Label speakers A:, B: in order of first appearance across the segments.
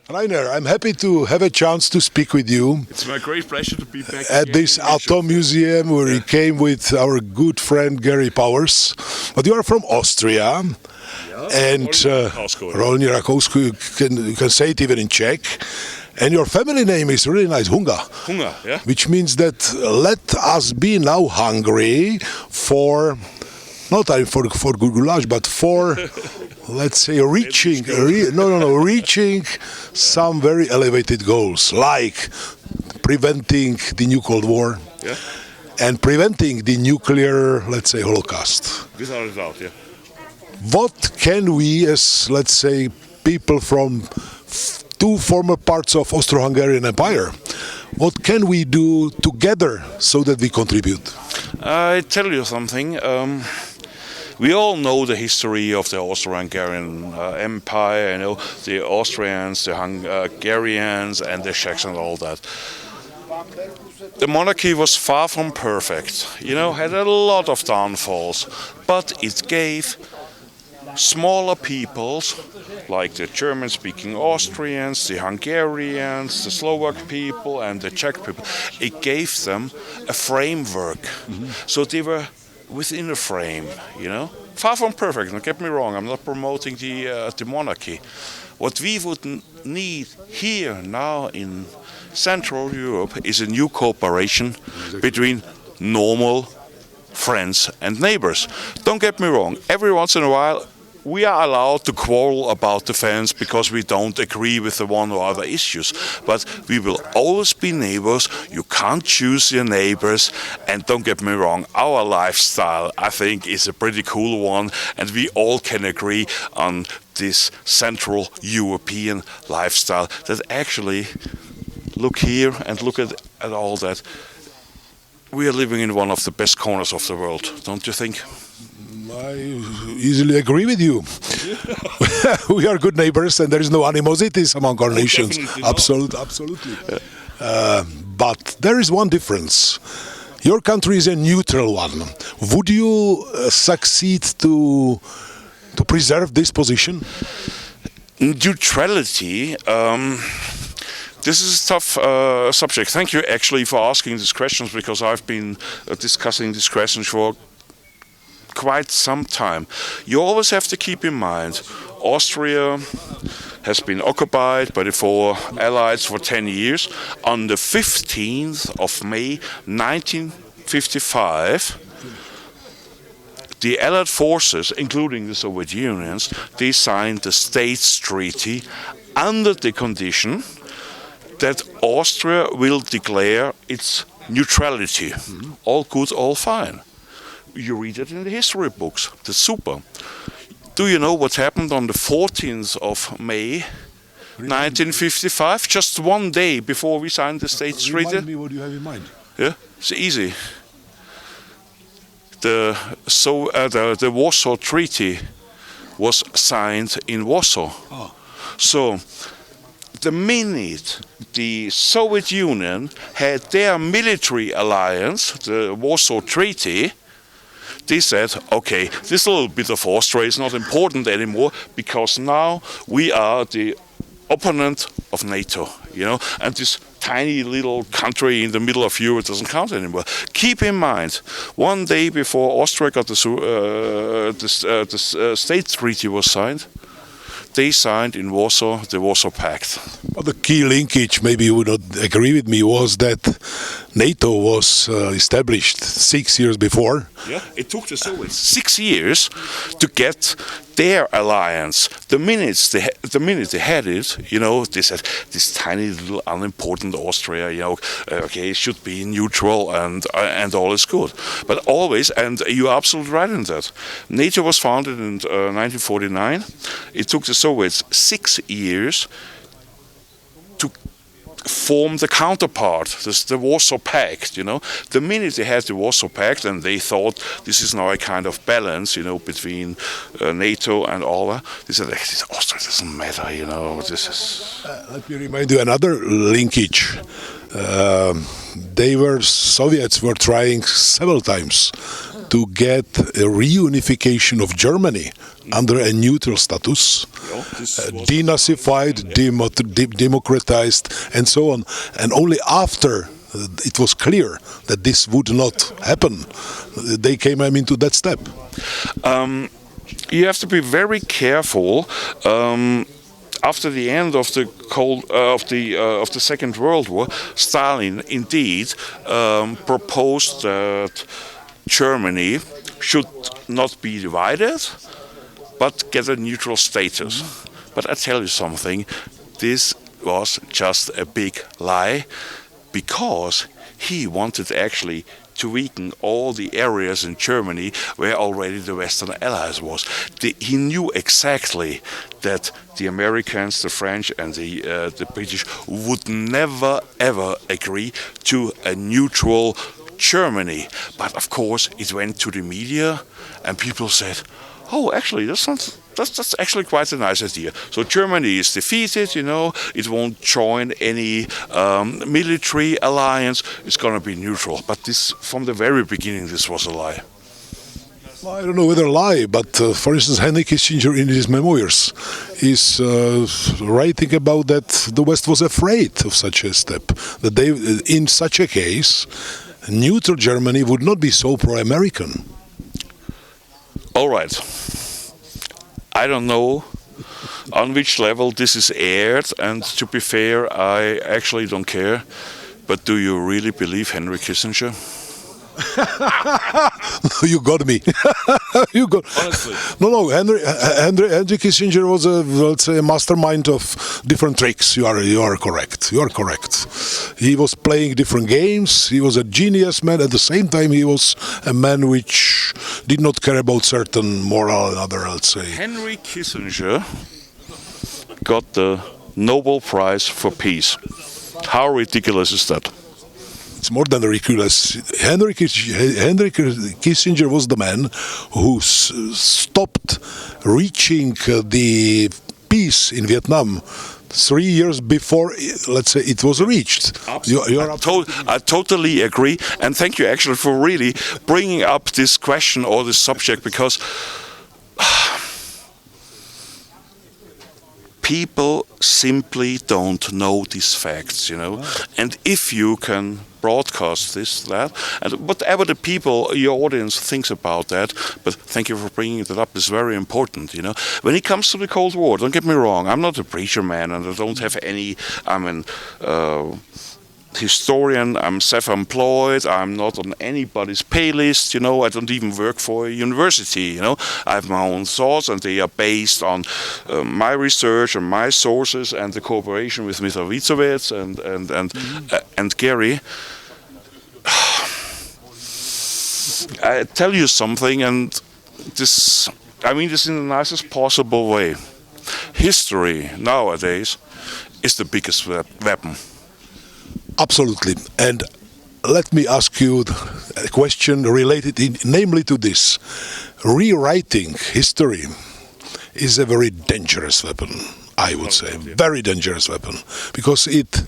A: Reiner, I'm happy to have a chance to speak with you
B: It's my great pleasure to be back
A: at
B: again
A: this
B: in your show.
A: Auto Museum where we came with our good friend Gary Powers. But you are from Austria and Rolní Rakouska, you can say it even in Czech. And your family name is really nice, Hunger.
B: Hunger, yeah.
A: Which means that let us be now hungry for, not time for goulash, but for, let's say, reaching some very elevated goals, like preventing the new Cold War
B: Yeah.
A: and preventing the nuclear, let's say, Holocaust.
B: Without a doubt, yeah.
A: What can we, as, let's say, people from two former parts of Austro-Hungarian Empire, what can we do together so that we contribute?
B: I tell you something. We all know the history of the Austro-Hungarian Empire. You know, the Austrians, the Hungarians, and the Czechs, and all that. The monarchy was far from perfect. You know, had a lot of downfalls, but it gave smaller peoples, like the German-speaking Austrians, the Hungarians, the Slovak people, and the Czech people, it gave them a framework. So they were within a frame, you know. Far from perfect, don't get me wrong, I'm not promoting the monarchy. What we would need here now in Central Europe is a new cooperation between normal friends and neighbors. Don't get me wrong, every once in a while we are allowed to quarrel about the fence because we don't agree with the one or other issues. But we will always be neighbors. You can't choose your neighbors. And don't get me wrong, our lifestyle, I think, is a pretty cool one. And we all can agree on this Central European lifestyle that actually, look here and look at all that. We are living in one of the best corners of the world, don't you think?
A: I easily agree with you. We are good neighbors and there is no animosities among our nations. Absolutely. But there is one difference. Your country is a neutral one. Would you succeed to preserve this position?
B: Neutrality. This is a tough subject. Thank you actually for asking these questions, because I've been discussing these questions for quite some time. You always have to keep in mind, Austria has been occupied by the four Allies for 10 years. On the 15th of May 1955, the Allied forces, including the Soviet Union, they signed the States Treaty under the condition that Austria will declare its neutrality. All good, all fine. You read it in the history books. That's super. Do you know what happened on the 14th of May 1955? Just one day before we signed the States Treaty.
A: Remind me what you have in mind.
B: Yeah, it's easy. The Warsaw Treaty was signed in Warsaw.
A: Oh.
B: So the minute the Soviet Union had their military alliance, the Warsaw Treaty, they said, okay, this little bit of Austria is not important anymore, because now we are the opponent of NATO, you know, and this tiny little country in the middle of Europe doesn't count anymore. Keep in mind, one day before Austria got the States Treaty was signed, they signed in Warsaw the Warsaw Pact.
A: Well, the key linkage, maybe you would not agree with me, was that NATO was established 6 years before.
B: Yeah, it took the Soviets 6 years to get their alliance. The minute they had it, you know, they said this tiny little unimportant Austria, you know, okay, it should be neutral and all is good. But always, and you're absolutely right in that. NATO was founded in 1949. It took the Soviets 6 years to form the counterpart, the Warsaw Pact, you know. The minute they had the Warsaw Pact and they thought this is now a kind of balance, you know, between NATO and all that, they said, this Austria doesn't matter, you know, this is...
A: Let me remind you another linkage. Soviets were trying several times to get a reunification of Germany under a neutral status, denazified, democratized, and so on. And only after it was clear that this would not happen, they came into that step.
B: You have to be very careful. After the end of the of the Second World War, Stalin indeed proposed that Germany should not be divided, but get a neutral status. But I tell you something, this was just a big lie, because he wanted actually to weaken all the areas in Germany where already the Western Allies was. He knew exactly that the Americans, the French, and the British would never ever agree to a neutral Germany. But of course, it went to the media, and people said, "Oh, actually, that's actually quite a nice idea." So Germany is defeated, it won't join any military alliance, it's going to be neutral. But this, from the very beginning, this was a lie.
A: Well, I don't know whether a lie, but for instance, Henry Kissinger in his memoirs is writing about that the West was afraid of such a step, that they, in such a case, neutral Germany would not be so pro-American.
B: All right. I don't know on which level this is aired, and to be fair, I actually don't care. But do you really believe Henry Kissinger?
A: You got me. You got.
B: Honestly.
A: No. Henry Kissinger was let's say, a mastermind of different tricks. You are correct. You are correct. He was playing different games. He was a genius man. At the same time, he was a man which did not care about certain moral and other. Let's say.
B: Henry Kissinger got the Nobel Prize for Peace. How ridiculous is that?
A: It's more than ridiculous. Henry Kissinger was the man who stopped reaching the peace in Vietnam 3 years before, let's say, it was reached.
B: I totally agree, and thank you actually for really bringing up this question or this subject, because people simply don't know these facts, And if you can broadcast that, and whatever the people, your audience thinks about that, but thank you for bringing that up, it's very important, When it comes to the Cold War, don't get me wrong, I'm not a preacher man, and I don't have any, historian, I'm self-employed, I'm not on anybody's pay list, I don't even work for a university, I have my own thoughts, and they are based on my research and my sources and the cooperation with Mr. Witzowitz and Gary. I tell you something, and this in the nicest possible way. History nowadays is the biggest weapon.
A: Absolutely. And let me ask you a question related namely to this. Rewriting history is a very dangerous weapon, I would say. Very dangerous weapon. Because it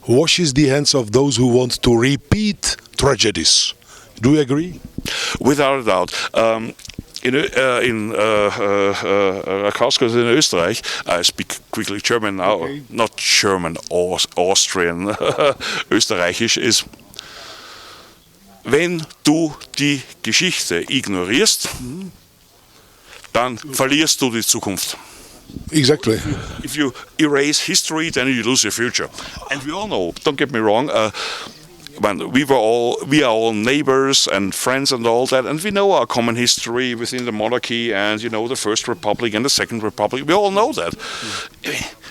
A: washes the hands of those who want to repeat tragedies. Do you agree?
B: Without a doubt. In Rakouska, in Österreich, I speak quickly German now, okay. Not German, Austrian, Österreichisch ist, wenn du die Geschichte ignorierst, dann verlierst du die Zukunft.
A: Exactly.
B: If you erase history, then you lose your future. And we all know, don't get me wrong, we are all neighbors and friends and all that, and we know our common history within the monarchy and the First Republic and the Second Republic. We all know that.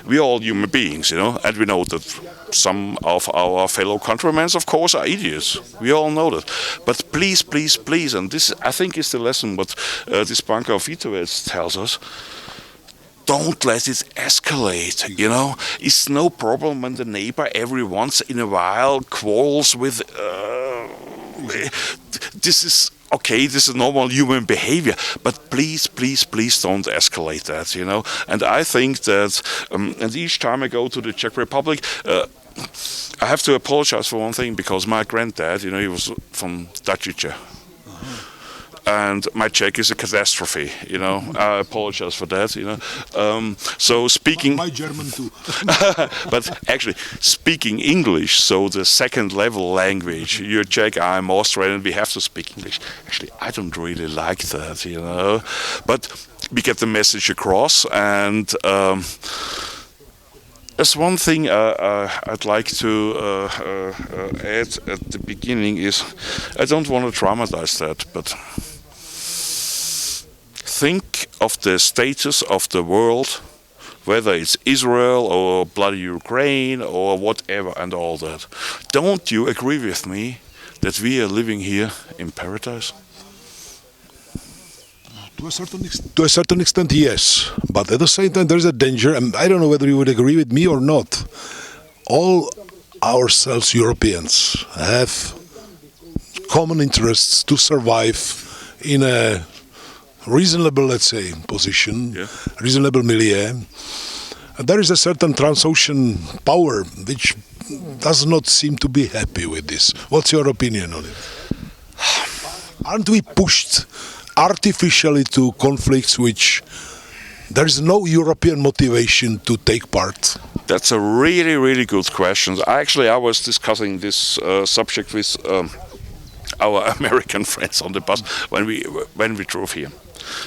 B: We're all human beings, and we know that some of our fellow countrymen, of course, are idiots. We all know that. But please, please, please, and this I think is the lesson what this bunker of Witzowitz tells us. Don't let it escalate, It's no problem when the neighbor every once in a while quarrels with... This is okay, this is normal human behavior, but please, please, please don't escalate that, And I think that, and each time I go to the Czech Republic, I have to apologize for one thing, because my granddad, he was from Dačice. and my Czech is a catastrophe. I apologize for that. So speaking.
A: My German too.
B: But actually, speaking English, so the second level language. You're Czech, I'm Austrian, and we have to speak English. Actually, I don't really like that. But we get the message across, and there's one thing I'd like to add at the beginning is, I don't want to dramatize that, but think of the status of the world, whether it's Israel or bloody Ukraine or whatever and all that. Don't you agree with me that we are living here in paradise?
A: To a certain extent, yes. But at the same time, there's a danger, and I don't know whether you would agree with me or not. All ourselves Europeans have common interests to survive in a reasonable, let's say, position, reasonable milieu. And there is a certain transocean power which does not seem to be happy with this. What's your opinion on it? Aren't we pushed artificially to conflicts which there is no European motivation to take part?
B: That's a really, really good question. I was discussing this subject with our American friends on the bus when we drove here.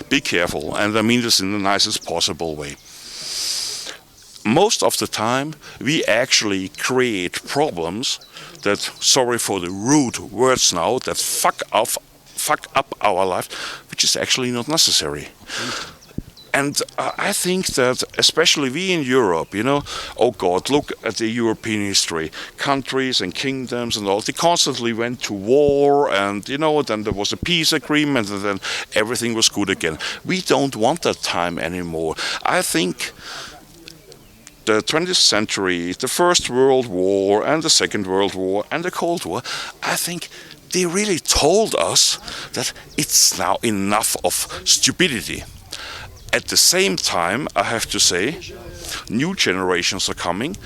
B: Be careful, and I mean this in the nicest possible way. Most of the time, we actually create problems that, sorry for the rude words now, that fuck up our life, which is actually not necessary. And I think that especially we in Europe, oh God, look at the European history. Countries and kingdoms and all, they constantly went to war, and then there was a peace agreement, and then everything was good again. We don't want that time anymore. I think the 20th century, the First World War and the Second World War and the Cold War, I think they really told us that it's now enough of stupidity. At the same time, I have to say, new generations are coming.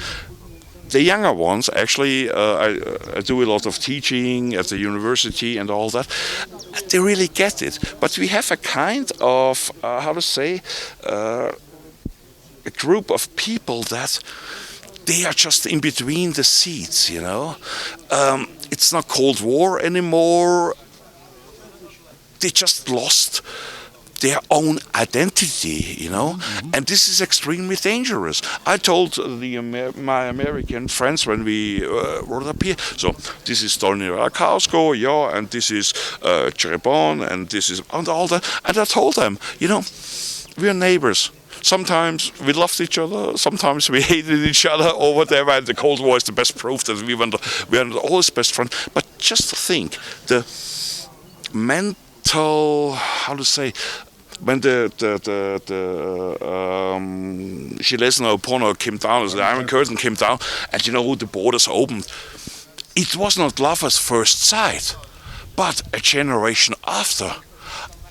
B: The younger ones, actually, I do a lot of teaching at the university and all that. They really get it. But we have a kind of, a group of people that they are just in between the seats, It's not Cold War anymore. They just lost their own identity, and this is extremely dangerous. I told my American friends when we were up here, so this is Tony Rakouska, and this is Cheribon, and this is and all that, and I told them, we're neighbors. Sometimes we loved each other, sometimes we hated each other or whatever, and the Cold War is the best proof that we are always best friends. But just think, the mental, when the Gilles Porno came down, the Iron Curtain came down, and the borders opened, it was not love at first sight, but a generation after.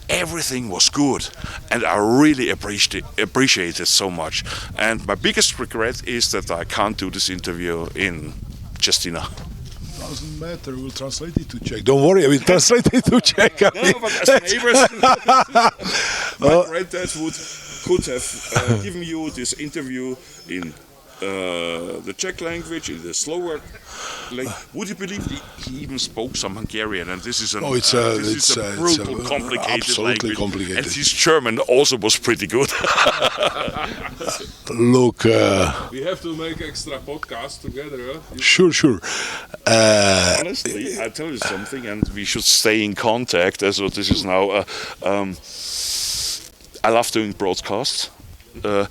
B: Everything was good, and I really appreciate it so much. And my biggest regret is that I can't do this interview in Čeština.
A: Doesn't matter, we'll translate it to Czech. Don't worry, we'll translate it to Czech.
B: No, but as neighbors, my granddad could have given you this interview in the Czech language, in the Slovak language. Would you believe he even spoke some Hungarian? And this is a brutal, complicated language.
A: Complicated.
B: And his German also was pretty good.
A: Look,
C: we have to make extra podcast together.
A: Sure.
B: Honestly, I'll tell you something, and we should stay in contact. As what this is now. I love doing broadcasts, and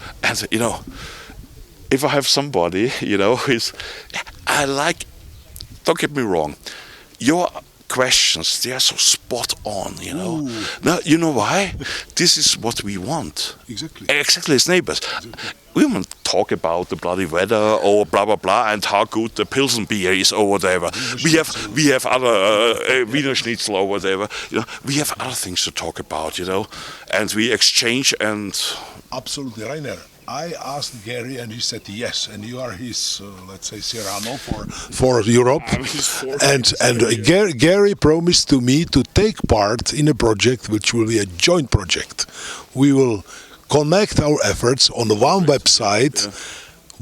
B: if I have somebody, I like, don't get me wrong, your questions, they are so spot on, Now, you know why? This is what we want. Exactly, as neighbors. Exactly. We won't talk about the bloody weather or blah, blah, blah, and how good the Pilsen beer is or whatever. We have other, Wiener Schnitzel or whatever. We have other things to talk about, and we exchange and...
A: Absolutely, Reiner. I asked Gary, and he said yes. And you are his, let's say, Cyrano for Europe. And Gary promised to me to take part in a project which will be a joint project. We will connect our efforts on one website. Yeah.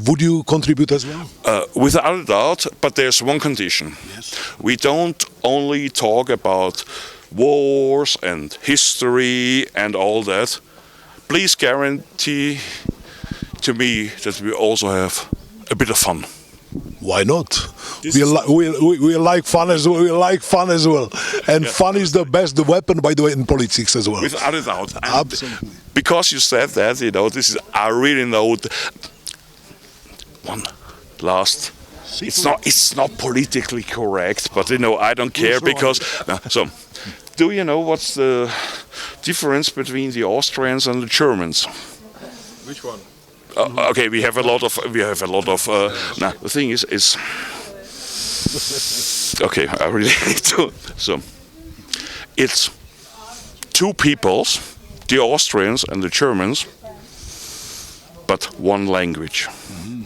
A: Would you contribute as well?
B: Without a doubt, but there's one condition.
A: Yes.
B: We don't only talk about wars and history and all that. Please guarantee to me that we also have a bit of fun.
A: Why not? We like fun as well. We like fun as well, and fun is the best weapon, by the way, in politics as well.
B: Without a doubt. And
A: absolutely.
B: Because you said that, this is I really know. One last. It's not politically correct, but I don't care because. So, do you know what's the difference between the Austrians and the Germans?
C: Which one?
B: Okay, we have a lot of. Now the thing is. Okay, I really need to. So, it's two peoples, the Austrians and the Germans, but one language. Mm-hmm.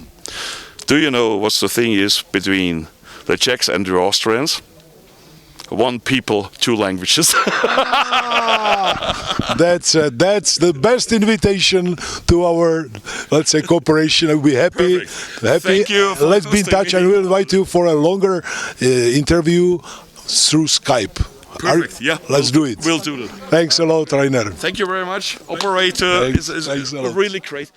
B: Do you know what the thing is between the Czechs and the Austrians? One people, two languages.
A: That's the best invitation to our, let's say, cooperation. I'll be happy.
B: Perfect.
A: Happy.
B: Thank you.
A: Let's be in touch, and we'll invite you for a longer interview through Skype.
B: Perfect. Yeah.
A: Let's do it.
B: We'll do that.
A: Thanks a lot, Reiner.
B: Thank you very much, operator. It's
A: Thanks a lot.
B: really great.